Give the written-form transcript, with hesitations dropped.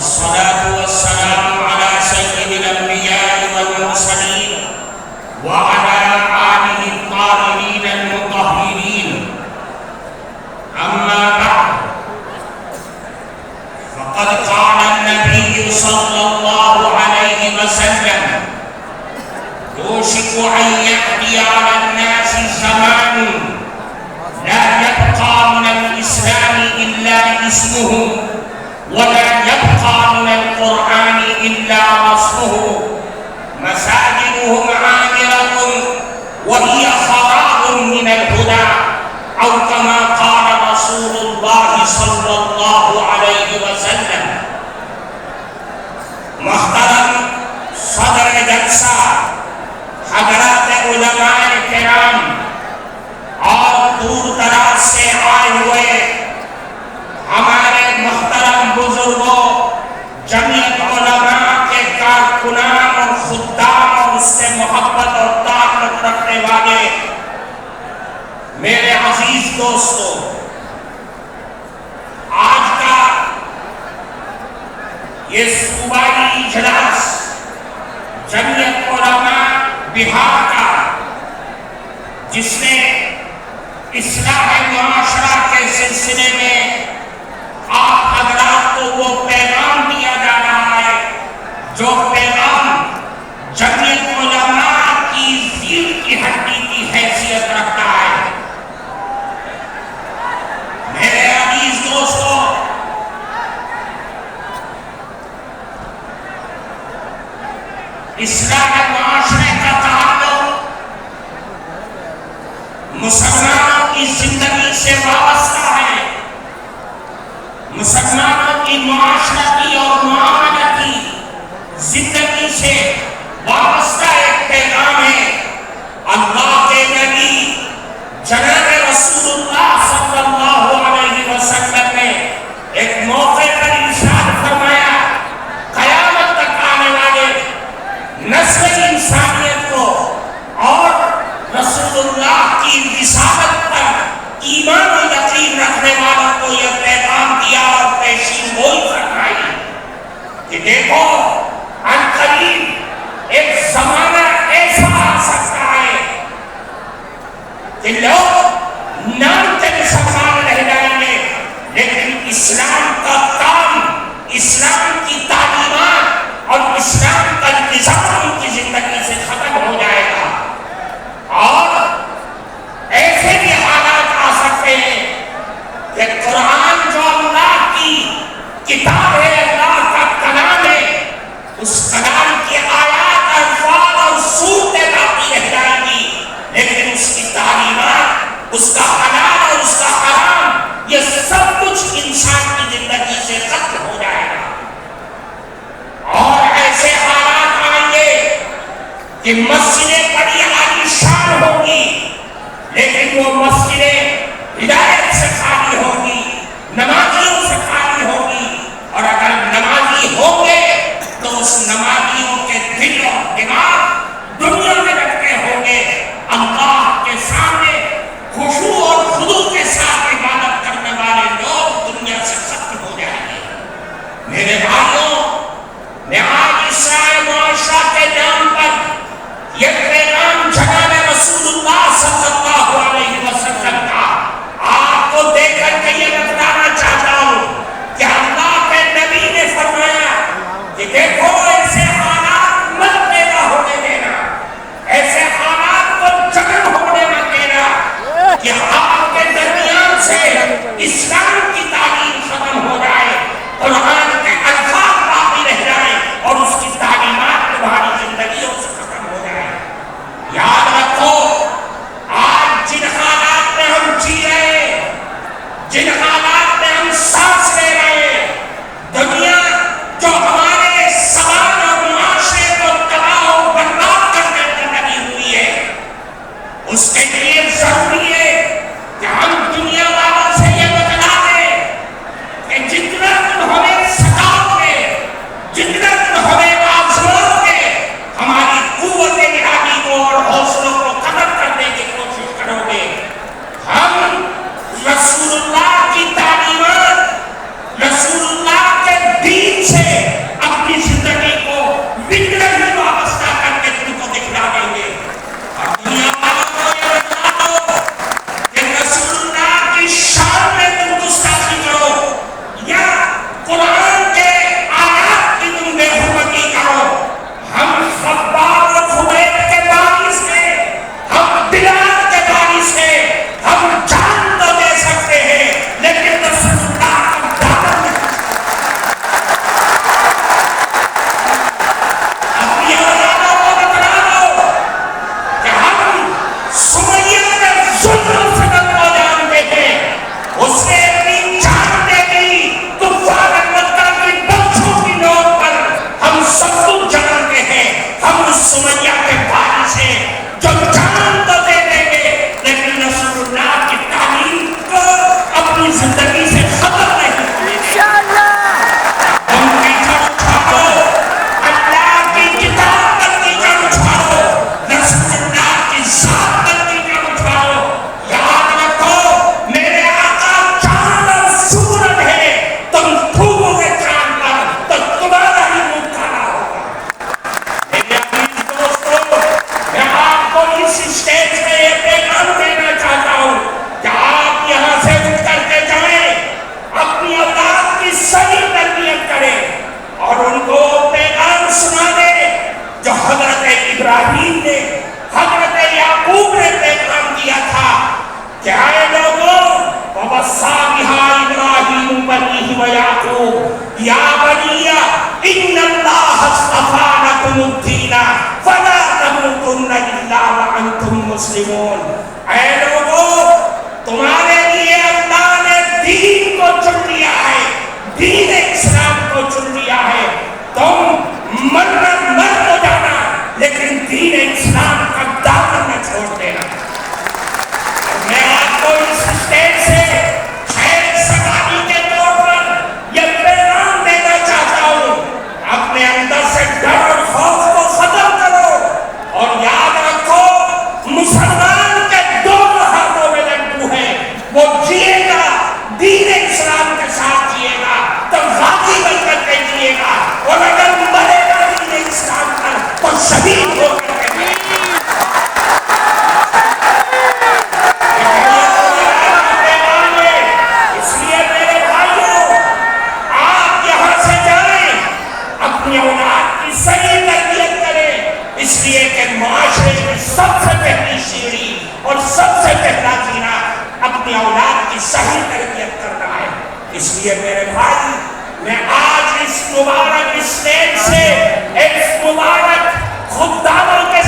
الصلاة والسلام على سيد الأنبياء والمرسلين وعلى آله الطاهرين المطهرين. أما بعد، فقد قال النبي صلى الله عليه وسلم: يوشك أن يأتي على الناس زمان لا يبقى من الإسلام إلا اسمه ولا يبقى من القرآن إلا وصفه، مساجدهم عامرة وهي خراب من الهدى، أو كما قال رسول الله صلى الله عليه وسلم. محترم صدر جلسہ، حضرات علماء کرام اور دور دراز سے آئے ہوئے ہمارے محترم بزرگوں، جمعیت علماء کے کارکنان اور خدام اور اس سے محبت اور تعلق رکھنے والے میرے عزیز دوستوں، آج کا یہ صوبائی اجلاس جمعیت علماء بہار کا، جس نے اصلاح معاشرہ کے سلسلے میں آپ حضرات کو وہ پیغام دیا جا رہا ہے جو پیغام جمعیت علماء کی ریڑھ کی ہڈی کی حیثیت رکھتا ہے۔ میرے عزیز دوستو، اصلاح معاشرے کا تعلق مسلمانوں کی زندگی سے وابستہ ہے، مسلمانوں کی معاشرتی اور معاملتی زندگی سے وابستہ ایک پیغام ہے۔ اللہ کے نبی جناب رسول اللہ صلی اللہ علیہ وسلم نے ایک موقع پر ارشاد فرمایا، قیامت تک آنے والے نسل انسانیت کو اور رسول اللہ کی رسالت پر ایمان و یقین رکھنے والوں کو یہ پیغام دیا اور پیشین گوئی فرمائی کہ دیکھو عنقریب ایک زمانہ ایسا آ سکتا ہے کہ لوگ نام کے مسلمان رہ جائیں گے، لیکن اسلام کا کام، اسلام کی تعلیمات اور اسلام کا نظام ان کی زندگی سے ختم ہو جائے گا، اور ایسے بھی حالات آ سکتے ہیں کہ قرآن جو اللہ کی کتاب ہے، اللہ کا کلام ہے، اس کلام کی آیات، الفاظ اور صورتیں باقی رہ جائیں گی، لیکن اس کی تعلیمات، اس کا حلال اور اس کا حرام، یہ سب کچھ انسان کی زندگی سے ختم ہو جائے گا۔ اور ایسے حالات آئیں گے کہ مسجدیں بڑی عالیشان ہوں گی، لیکن وہ مسجدیں ہدایت سے خالی ہوں گی، نمازیوں سے خالی ہوں گی، اور اگر نمازی ہوں گے تو اس نمازیوں کے دل اور دماغ دنیا میں رکھتے ہوں گے، اللہ کے سامنے خشوع اور خضوع کے ساتھ عبادت کرنے والے لوگ دنیا سے ختم ہو جائیں گے۔ میرے بھائیوں، میں آج اصلاح معاشرہ کے نام پر یہ پیغام جناب رسول اللہ صلی اللہ علیہ وسلم کا یا بنی ان اللہ اصطفی لکم الدین فلا تموتن الا وانتم مسلمون. اے لوگو، تمہارے لیے اللہ نے دین کو چن لیا ہے، دین اسلام کو چن لیا ہے. تم مرنا مر ہو جانا لیکن دین اسلام کا دامن نہ چھوڑ دینا. میں آپ کو اس اسٹیج سے خیر سگالی کے طور پر یہ پیغام دینا چاہتا ہوں، اپنے اندر سے ڈر اور خوف کو ختم کرو اور یاد رکھو مسلمان کے دونوں ہاتھوں میں لڈو ہے. وہ جیے گا دین اسلام کے ساتھ جیے گا تو غازی بن کر کے جیے گا، اور اگر مرے گا دین اسلام پر تو شہید ہو کر کے جیے گا. اس لیے میرے بھائیوں، آپ یہاں سے جائیں، اپنی اولاد کی صحیح تربیت کریں، اس لیے کہ معاشرے کی سب سے پہلی سیڑھی اور سب سے پہلا زینہ اپنی اولاد کی صحیح تربیت کرنا ہے. اس لیے میرے بھائی، میں آج اس مبارک اسٹیج سے اس مبارک خداموں کے